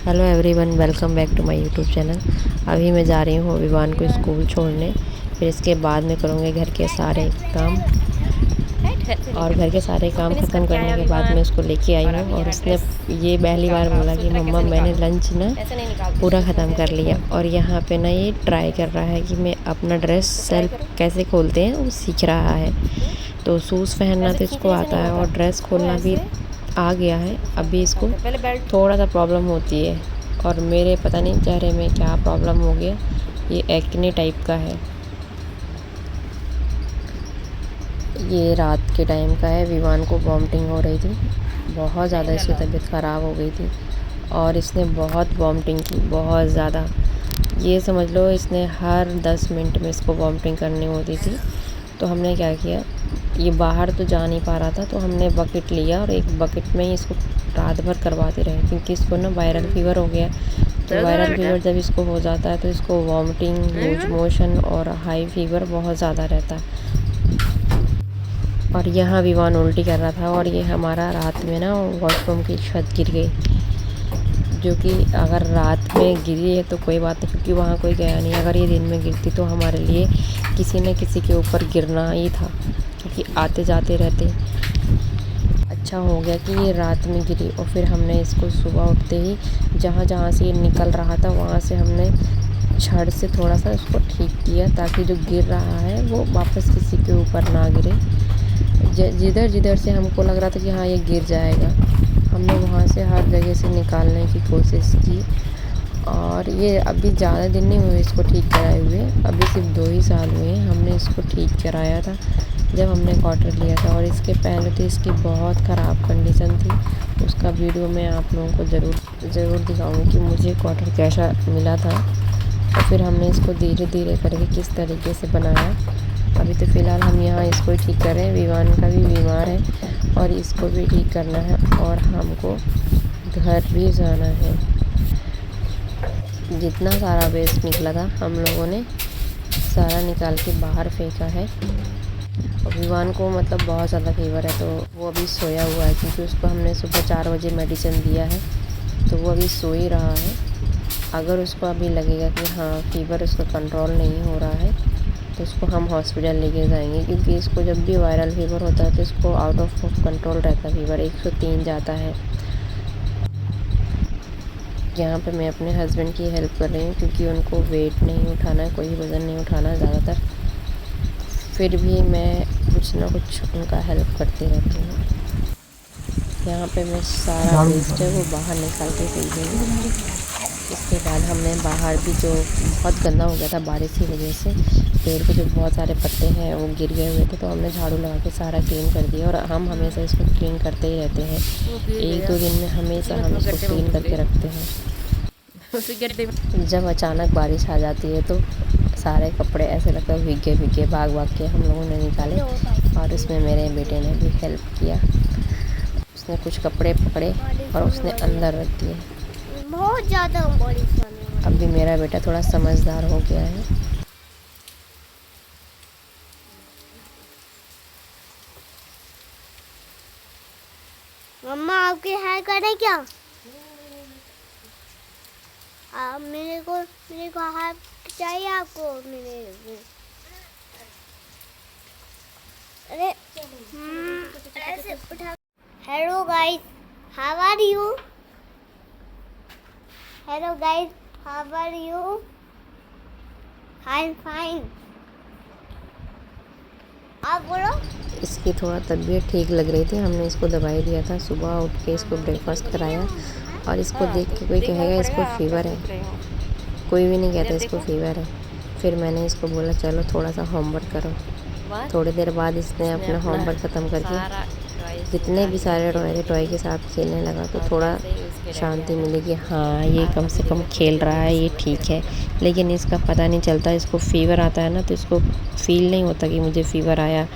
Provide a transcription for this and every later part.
Hello everyone, welcome back to my YouTube channel. अभी मैं जा रही हूँ विवान को स्कूल छोड़ने। फिर इसके बाद में करूँगी घर के सारे काम, और घर के सारे काम ख़त्म करने के बाद मैं उसको लेके आई हूँ। और उसने ये पहली बार बोला कि मम्मा मैंने लंच ना पूरा ख़त्म कर लिया। और यहाँ पे ना ये ट्राई कर रहा है कि मैं अपना ड्रेस सेल्फ कैसे खोलते हैं वो सीख रहा है। तो शूज़ पहनना तो इसको आता है और ड्रेस खोलना भी आ गया है। अभी इसको थोड़ा सा प्रॉब्लम होती है, और मेरे पता नहीं चेहरे में क्या प्रॉब्लम हो गया, ये एक्ने टाइप का है। ये रात के टाइम का है। विवान को वॉमिटिंग हो रही थी, बहुत ज़्यादा इसकी तबीयत ख़राब हो गई थी और इसने बहुत वॉमिटिंग की, बहुत ज़्यादा। ये समझ लो इसने हर 10 मिनट में इसको वॉमिटिंग करनी होती थी। तो हमने क्या किया, ये बाहर तो जा नहीं पा रहा था, तो हमने बकेट लिया और एक बकेट में ही इसको रात भर करवाते रहे, क्योंकि इसको ना वायरल फ़ीवर हो गया। तो वायरल फ़ीवर जब इसको हो जाता है तो इसको वॉमिटिंग, लूज मोशन और हाई फ़ीवर बहुत ज़्यादा रहता है। और यहाँ विवान उल्टी कर रहा था, और ये हमारा रात में ना वॉशरूम की छत गिर गई, जो कि अगर रात में गिरी है तो कोई बात नहीं, क्योंकि वहाँ कोई गया नहीं। अगर ये दिन में गिरती तो हमारे लिए किसी न किसी के ऊपर गिरना ही था, क्योंकि आते जाते रहते। अच्छा हो गया कि ये रात में गिरी। और फिर हमने इसको सुबह उठते ही जहाँ जहाँ से ये निकल रहा था वहाँ से हमने छड़ से थोड़ा सा उसको ठीक किया, ताकि जो गिर रहा है वो वापस किसी के ऊपर ना गिरे। जिधर जिधर से हमको लग रहा था कि हाँ ये गिर जाएगा, हमने वहाँ से हर जगह से निकालने की कोशिश की। और ये अभी ज़्यादा दिन नहीं हुए इसको ठीक कराए हुए, अभी सिर्फ 2 ही साल हुए हैं। हमने इसको ठीक कराया था जब हमने क्वार्टर लिया था, और इसके पहले तो इसकी बहुत ख़राब कंडीशन थी। उसका वीडियो मैं आप लोगों को ज़रूर दिखाऊंगी कि मुझे क्वार्टर कैसा मिला था। और फिर हमने इसको धीरे धीरे करके किस तरीके से बनाया। अभी तो फ़िलहाल हम यहाँ इसको ठीक कर रहे हैं। विवान का भी बीमार है और इसको भी ठीक करना है, और हमको घर भी जाना है। जितना सारा वेस्ट निकला था हम लोगों ने सारा निकाल के बाहर फेंका है। और विवान को मतलब बहुत ज़्यादा फीवर है, तो वो अभी सोया हुआ है, क्योंकि उसको हमने सुबह 4 बजे मेडिसिन दिया है, तो वो अभी सो ही रहा है। अगर उसको अभी लगेगा कि हाँ फ़ीवर उसका कंट्रोल नहीं हो रहा है, तो उसको हम हॉस्पिटल लेके जाएंगे, क्योंकि इसको जब भी वायरल फ़ीवर होता है तो इसको आउट ऑफ कंट्रोल रहता है, फ़ीवर 103 जाता है। यहाँ पे मैं अपने हस्बैंड की हेल्प कर रही हूँ, क्योंकि उनको वेट नहीं उठाना है, कोई वज़न नहीं उठाना है ज़्यादातर। फिर भी मैं कुछ ना कुछ उनका हेल्प करती रहती हूँ। यहाँ पे मैं सारा वेस्ट है वो बाहर निकाल के फेंक दूँगी। इसके बाद हमने बाहर भी, जो बहुत गंदा हो गया था बारिश की वजह से, पेड़ के जो बहुत सारे पत्ते हैं वो गिर गए हुए थे, तो हमने झाड़ू लगा के सारा क्लीन कर दिया। और हम हमेशा इसको क्लीन करते ही रहते हैं, 1-2 दिन में हमेशा हम इसको क्लीन करके रखते हैं। जब अचानक बारिश आ जाती है तो सारे कपड़े ऐसे लगता है भीगे भीगे, भाग भाग के हम लोगों ने निकाले। और उसमें मेरे बेटे ने भी हेल्प किया, उसने कुछ कपड़े पकड़े और उसने अंदर रख दिए। बहुत ज़्यादा बारिश आने वाली। अभी मेरा बेटा थोड़ा समझदार हो गया है। मम्मा आपके हेयर करें क्या? आप मेरे को हेयर चाहिए आपको मेरे। अरे ऐसे उठा। Hello guys, how are you? Hello guys, how are you? I am fine. आप बोलो। इसकी थोड़ा तबीयत ठीक लग रही थी, हमने इसको दवाई दिया था। सुबह उठ के इसको ब्रेकफास्ट कराया, और इसको देख के कोई कहेगा इसको फ़ीवर है, कोई भी नहीं कहता इसको फ़ीवर है। फिर मैंने इसको बोला चलो थोड़ा सा होमवर्क करो। थोड़ी देर बाद इसने अपना होमवर्क ख़त्म करके जितने भी सारे टॉय थे टॉय के साथ खेलने लगा, तो थोड़ा शांति मिली कि हाँ ये कम से कम खेल रहा है, ये ठीक है। लेकिन इसका पता नहीं चलता, इसको फ़ीवर आता है ना तो इसको फ़ील नहीं होता कि मुझे फ़ीवर आया।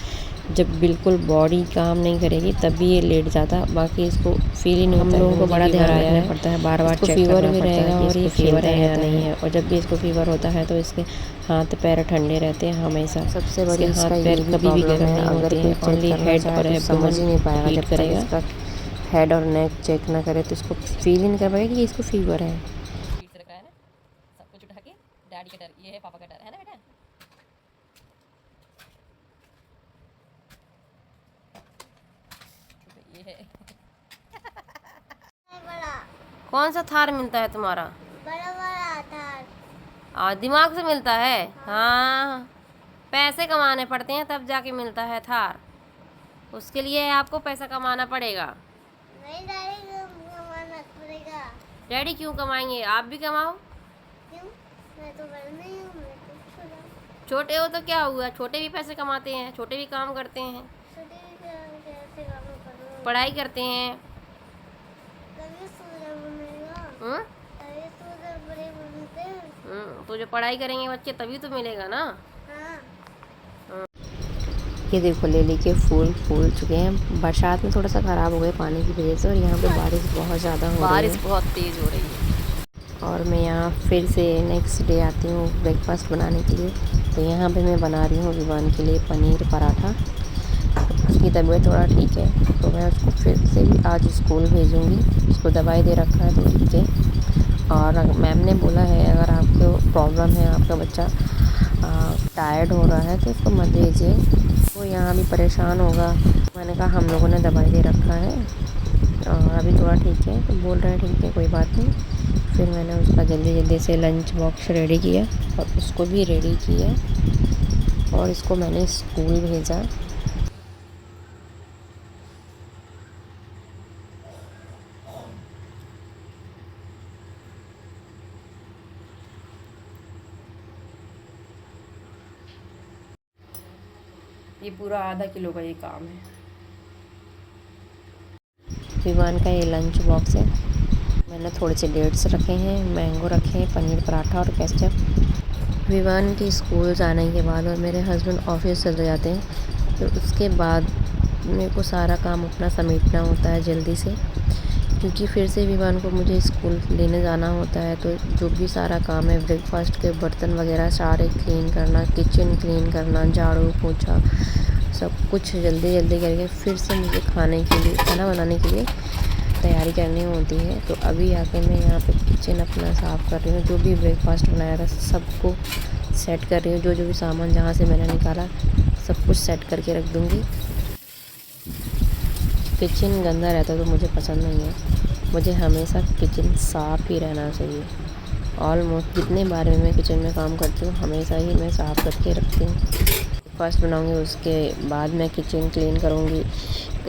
जब बिल्कुल बॉडी काम नहीं करेगी तभी ये लेट जाता, बाकी इसको फील ही नहीं होता। हम लोगों को बड़ा ध्यान रखना पड़ता है, बार बार चेक करना पड़ता है कि इसको फीवर है या नहीं है। और जब भी इसको फीवर होता है तो इसके हाथ पैर ठंडे रहते हैं हमेशा। सबसे बड़ी हाथ पैर कभी भी गर्म नहीं होते हैं, ओनली हेड और एब्डोमेन हीट करेगा। हेड और नेक चेक ना करे तो इसको फील ही नहीं कर पाएगा कि इसको फीवर है। पीठ से रखा है ना, सब कुछ उठा के डैडी का डर, ये है पापा का डर, है ना बेटा। ये है बड़ा कौन सा थार मिलता है तुम्हारा? बड़ा बड़ा था। दिमाग से मिलता है। हाँ, पैसे कमाने पड़ते हैं तब जाके मिलता है थार, उसके लिए आपको पैसा कमाना पड़ेगा। नहीं डैडी को कमाना पड़ेगा। डैडी क्यों कमाएंगे, आप भी कमाओ। क्यों? मैं तो बड़ा नहीं हूँ, मैं तो छोटा हूँ। छोटे हो तो क्या हुआ, छोटे भी पैसे कमाते हैं, छोटे भी काम करते हैं, छोटे कैसे काम करूँ? पढ़ाई करते हैं। तभी सूरज बनेगा। हम्म? तभी सूरज बड़े बनते हैं। तो जो पढ़ाई करेंगे बच्चे तभी तो मिलेगा ना। हाँ। ये देखो लिली के फूल फूल चुके हैं, बरसात में थोड़ा सा ख़राब हो गए पानी की वजह से, और यहाँ पे बारिश बहुत ज़्यादा हो रही है। बारिश बहुत तेज़ हो रही है। और मैं यहाँ फिर से नेक्स्ट डे आती हूँ ब्रेकफास्ट बनाने के लिए। तो यहाँ पे मैं बना रही हूँ विवान के लिए पनीर पराठा। उसकी तबीयत थोड़ा ठीक है तो मैं उसको फिर से भी आज स्कूल भेजूँगी, उसको दवाई दे रखा है तो ठीक है। और मैम ने बोला है अगर आपको प्रॉब्लम है, आपका बच्चा टायर्ड हो रहा है तो उसको मत भेजिए, वो यहाँ भी परेशान होगा। मैंने कहा हम लोगों ने दवाई दे रखा है और अभी थोड़ा ठीक है, तो बोल रहे हैं ठीक है कोई बात नहीं। फिर मैंने उसका जल्दी जल्दी से लंच बॉक्स रेडी किया और उसको भी रेडी किया और इसको मैंने स्कूल भेजा। ये पूरा आधा किलो का ये काम है। विवान का ये लंच बॉक्स है, मैंने थोड़े से डेट्स रखे हैं, मैंगो रखे हैं, पनीर पराठा और केचप। विवान के स्कूल जाने के बाद और मेरे हस्बैंड ऑफिस चले जाते हैं तो उसके बाद मेरे को सारा काम अपना समेटना होता है जल्दी से, क्योंकि फिर से विवान को मुझे स्कूल लेने जाना होता है। तो जो भी सारा काम है, ब्रेकफास्ट के बर्तन वगैरह सारे क्लीन करना, किचन क्लीन करना, झाड़ू पोछा सब कुछ जल्दी जल्दी करके फिर से मुझे खाने के लिए, खाना बनाने के लिए तैयारी करनी होती है। तो अभी आके मैं यहाँ पे किचन अपना साफ़ कर रही हूँ, जो भी ब्रेकफास्ट बनाया था सबको सेट कर रही हूँ, जो जो भी सामान जहाँ से मैंने निकाला सब कुछ सेट करके रख दूँगी। किचन गंदा रहता तो मुझे पसंद नहीं है, मुझे हमेशा किचन साफ़ ही रहना चाहिए। ऑलमोस्ट जितने बार मैं किचन में काम करती हूँ हमेशा ही मैं साफ़ करके रखती हूँ। ब्रेकफास्ट बनाऊँगी उसके बाद मैं किचन क्लीन करूँगी,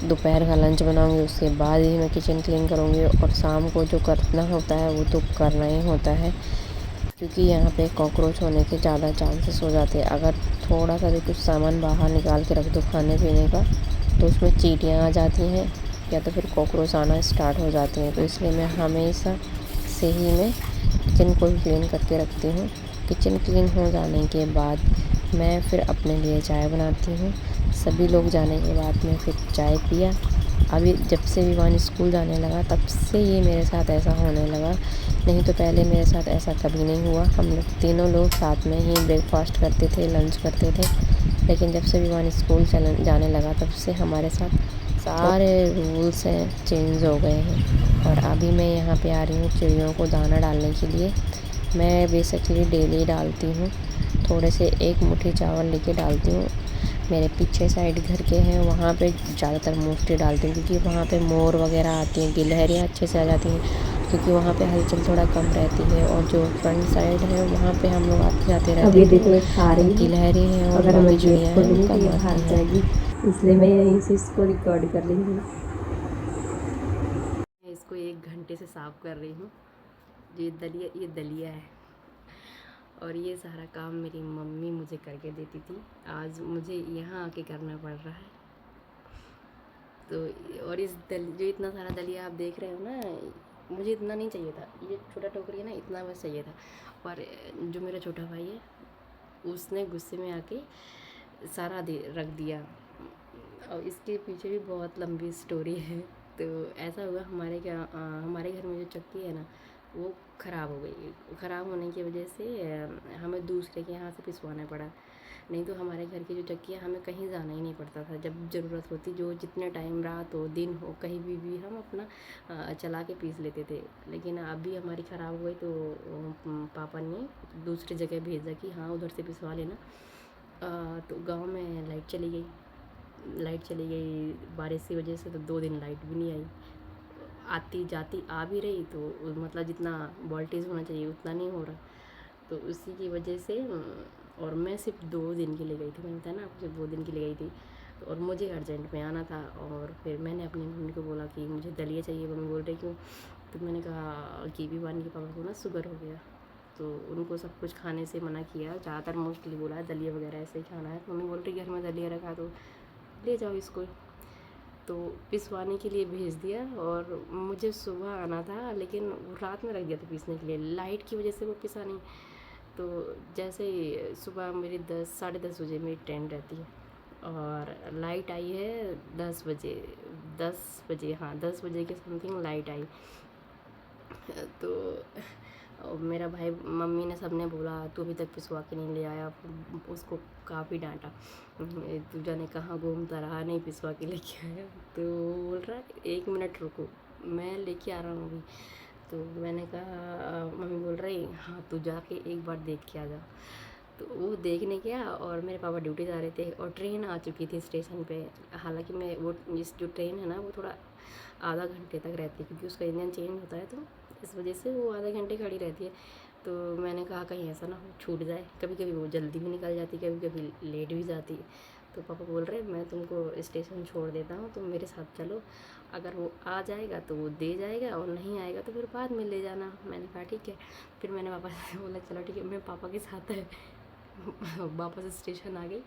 दोपहर का लंच बनाऊँगी उसके बाद ही मैं किचन क्लीन करूँगी, और शाम को जो करना होता है वो तो करना ही होता है, क्योंकि यहाँ पे कॉकरोच होने के ज़्यादा चांसेस हो जाते हैं। अगर थोड़ा सा भी कुछ सामान बाहर निकाल के रख दो खाने पीने का तो उसमें चींटियाँ आ जाती हैं या तो फिर कॉकरोच आना स्टार्ट हो जाते हैं। तो इसलिए मैं हमेशा से ही मैं किचन को क्लीन करके रखती हूँ। किचन क्लीन हो जाने के बाद मैं फिर अपने लिए चाय बनाती हूँ। सभी लोग जाने के बाद मैं फिर चाय पिया। अभी जब से विवान स्कूल जाने लगा तब से ये मेरे साथ ऐसा होने लगा, नहीं तो पहले मेरे साथ ऐसा कभी नहीं हुआ। हम लोग तीनों लोग साथ में ही ब्रेकफास्ट करते थे, लंच करते थे, लेकिन जब से विवान स्कूल जाने लगा तब से हमारे साथ सारे रूल्स हैं चेंज हो गए हैं। और अभी मैं यहाँ पे आ रही हूँ चिड़ियों को दाना डालने के लिए। मैं बेसिकली डेली डालती हूँ, थोड़े से एक मुट्ठी चावल लेके डालती हूँ। मेरे पीछे साइड घर के हैं वहाँ पे ज़्यादातर मोस्टली डालती हूँ, क्योंकि वहाँ पे मोर वगैरह आती हैं, गिलहरियाँ अच्छे से आ जाती हैं, क्योंकि वहाँ पे हलचल थोड़ा कम रहती है। और जो फ्रंट साइड है वहाँ पे हम लोग आते जाते रहते हैं, देखो खा रही है, गिलहरी हैं और अगर मैं बाकी गेट चिड़ियाँ हैं खोलूँगी वो तो ये कम भाग आती हैं। जाएगी, इसलिए मैं यहीं से इसको रिकॉर्ड कर रही हूँ। इसको 1 घंटे से साफ कर रही हूँ। ये दलिया है और ये सारा काम मेरी मम्मी मुझे करके देती थी, आज मुझे यहाँ आके करना पड़ रहा है। तो और जो इतना सारा दलिया आप देख रहे हो ना, मुझे इतना नहीं चाहिए था, ये छोटा टोकरी है ना, इतना बस चाहिए था। और जो मेरा छोटा भाई है उसने गुस्से में आके सारा रख दिया, और इसके पीछे भी बहुत लंबी स्टोरी है। तो ऐसा हुआ हमारे घर में जो चक्की है ना वो ख़राब हो गई। ख़राब होने की वजह से हमें दूसरे के यहाँ से पिसवाना पड़ा। नहीं तो हमारे घर की जो चक्की है, हमें कहीं जाना ही नहीं पड़ता था। जब ज़रूरत होती, जो जितने टाइम रात हो दिन हो कहीं भी हम अपना चला के पीस लेते थे। लेकिन अभी हमारी ख़राब हो गई तो पापा ने दूसरी जगह भेजा कि हाँ उधर से पिसवा लेना। तो गांव में लाइट चली गई बारिश की वजह से, तो 2 दिन लाइट भी नहीं आई। आती जाती आ भी रही तो मतलब जितना वोल्टेज होना चाहिए उतना नहीं हो रहा। तो उसी की वजह से और मैं सिर्फ 2 दिन के लिए गई थी, मैंने बताया ना आपको, सिर्फ 2 दिन के लिए गई थी। तो और मुझे अर्जेंट में आना था। और फिर मैंने अपनी मम्मी को बोला कि मुझे दलिया चाहिए। मम्मी बोल रही क्यों? तो मैंने कहा कि बीवानी के पापा को ना शुगर हो गया, तो उनको सब कुछ खाने से मना किया। ज़्यादातर मोस्टली बोला है दलिया वगैरह ऐसे ही खाना है। मम्मी बोल रही घर में दलिया रखा तो ले जाओ इसको। तो पिसवाने के लिए भेज दिया। और मुझे सुबह आना था लेकिन रात में रख दिया था पीसने के लिए, लाइट की वजह से वो पिसा नहीं। तो जैसे ही सुबह मेरी 10 साढ़े 10 बजे मेरी ट्रेन रहती है और लाइट आई है 10 बजे, हाँ 10 बजे के समथिंग लाइट आई। तो मेरा भाई, मम्मी ने सबने बोला तू अभी तक पिसवा के नहीं ले आया। उसको काफ़ी डांटा, तू जाने कहाँ घूमता रहा, नहीं पिसवा के लेके आया। तो वो बोल रहा है 1 मिनट रुको मैं लेके आ रहा हूँ अभी। तो मैंने कहा मम्मी बोल रही हाँ तू जाके एक बार देख के आ जा। तो वो देखने गया और मेरे पापा ड्यूटी जा रहे थे और ट्रेन आ चुकी थी स्टेशन पे। हालांकि मैं वो इस जो ट्रेन है ना वो थोड़ा आधा घंटे तक रहती है क्योंकि उसका इंजन चेंज होता है, तो इस वजह से वो आधे घंटे खड़ी रहती है। तो मैंने कहा कहीं ऐसा ना हो छूट जाए। कभी कभी वो जल्दी भी निकल जाती, कभी कभी लेट भी जाती है। तो पापा बोल रहे मैं तुमको स्टेशन छोड़ देता हूँ, तुम मेरे साथ चलो। अगर वो आ जाएगा तो वो दे जाएगा और नहीं आएगा तो फिर बाद में ले जाना। मैंने कहा ठीक है। फिर मैंने पापा से बोला चलो ठीक है, मैं पापा के साथ है वापस स्टेशन आ गई।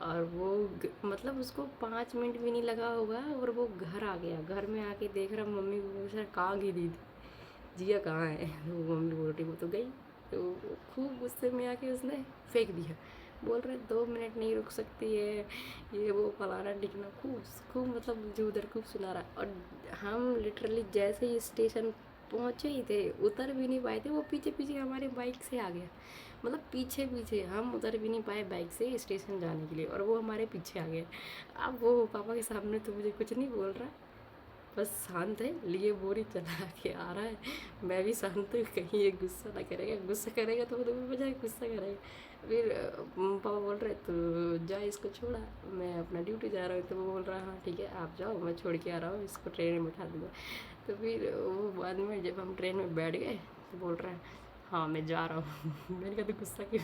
और वो मतलब उसको 5 मिनट भी नहीं लगा होगा और वो घर आ गया। घर में आके देख रहा, मम्मी को पूछ रहा कहाँ गई दीदी, जिया कहाँ है? वो मम्मी बोल रही वो तो गई। तो खूब गुस्से में आके उसने फेंक दिया। बोल रहे 2 मिनट नहीं रुक सकती है, ये वो फलाना ढिकना, खूब खूब मतलब जो उधर खूब सुना रहा। और हम लिटरली जैसे ही स्टेशन पहुँचे ही थे, उतर भी नहीं पाए थे, वो पीछे पीछे हमारे बाइक से आ गया। मतलब पीछे पीछे, हम उतर भी नहीं पाए बाइक से स्टेशन जाने के लिए और वो हमारे पीछे आ गया। अब वो पापा के सामने तो मुझे कुछ नहीं बोल रहा, बस शांत है, लिए बोरी चला के आ रहा है। मैं भी शांत हूँ, कहीं ये गुस्सा ना करेगा, गुस्सा करेगा तो वो बजाय गुस्सा करेगा। फिर पापा बोल रहे तो जा इसको छोड़ा, मैं अपना ड्यूटी जा रहा हूँ। तो वो बोल रहा हाँ ठीक है आप जाओ, मैं छोड़ के आ रहा हूँ, इसको ट्रेन में बैठा दूँगा। तो फिर वो बाद में जब हम ट्रेन में बैठ गए तो बोल रहा है हाँ मैं जा रहा हूँ मैंने कहा तो गुस्सा क्यों?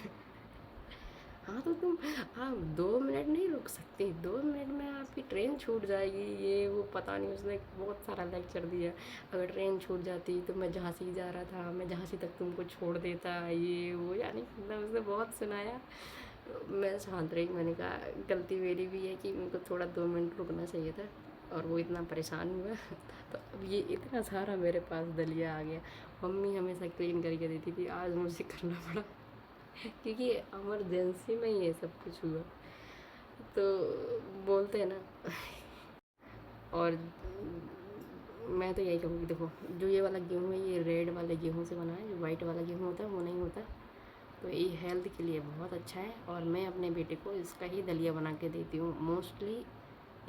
हाँ तो तुम, हाँ 2 मिनट नहीं रुक सकती, 2 मिनट में आपकी ट्रेन छूट जाएगी, ये वो पता नहीं। उसने बहुत सारा लेक्चर दिया। अगर ट्रेन छूट जाती तो मैं झांसी जा रहा था, मैं झांसी तक तुमको छोड़ देता, ये वो, यानी मतलब उसने बहुत सुनाया। मैं शांत रही। मैंने कहा गलती मेरी भी है कि उनको थोड़ा 2 मिनट रुकना चाहिए था और वो इतना परेशान हुआ तो अब ये इतना सारा मेरे पास दलिया आ गया। मम्मी हमेशा क्लीन करके देती थी, आज मुझे करना पड़ा क्योंकि इमरजेंसी में ये सब कुछ हुआ। तो बोलते हैं ना। और मैं तो यही कहूँगी, देखो जो ये वाला गेहूँ है ये रेड वाले गेहूँ से बना है, जो वाइट वाला गेहूँ होता है वो नहीं होता। तो ये हेल्थ के लिए बहुत अच्छा है और मैं अपने बेटे को इसका ही दलिया बना के देती हूँ। मोस्टली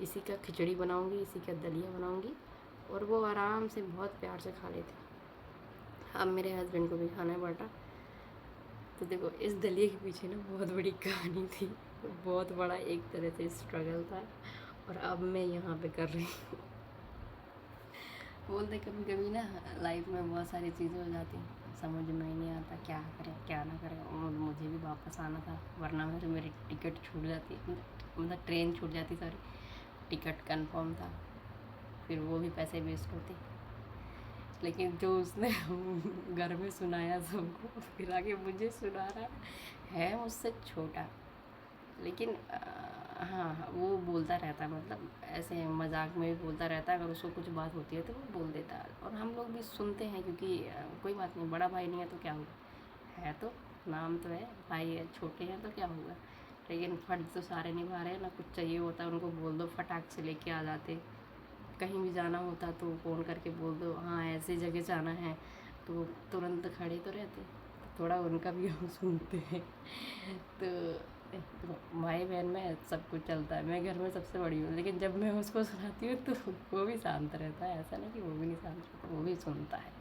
इसी का खिचड़ी बनाऊँगी, इसी का दलिया बनाऊँगी और वो आराम से बहुत प्यार से खा लेते। अब मेरे हस्बैंड को भी खाना है बाटा। तो देखो इस दलिए के पीछे ना बहुत बड़ी कहानी थी, बहुत बड़ा एक तरह से स्ट्रगल था और अब मैं यहाँ पे कर रही हूँ। बोलते कभी कभी ना लाइफ में बहुत सारी चीज़ें हो जाती हैं, समझ में ही नहीं आता क्या करें क्या ना करें। और मुझे भी वापस आना था, वरना मेरी टिकट छूट जाती, मतलब ट्रेन छूट जाती, सॉरी टिकट कंफर्म था, फिर वो भी पैसे वेस्ट होते। लेकिन जो उसने घर में सुनाया सबको, फिर आगे मुझे सुना रहा है मुझसे छोटा, लेकिन हाँ वो बोलता रहता है, मतलब ऐसे मजाक में भी बोलता रहता है। अगर उसको कुछ बात होती है तो वो बोल देता है और हम लोग भी सुनते हैं क्योंकि कोई बात नहीं, बड़ा भाई नहीं है तो क्या हुआ, है तो नाम तो है, भाई है, छोटे हैं तो क्या हुआ। लेकिन फर्ज तो सारे निभा रहे हैं ना, कुछ चाहिए होता है उनको बोल दो फटाक से लेके आ जाते। कहीं भी जाना होता तो फ़ोन करके बोल दो हाँ ऐसी जगह जाना है, तो वो तुरंत खड़े तो रहते, तो थोड़ा उनका भी हम सुनते हैं। तो भाई बहन में सब कुछ चलता है, मैं घर में सबसे बड़ी हूँ, लेकिन जब मैं उसको सुनाती हूँ तो वो भी शांत रहता है, ऐसा नहीं कि वो भी नहीं शांत रहता, वो भी सुनता है।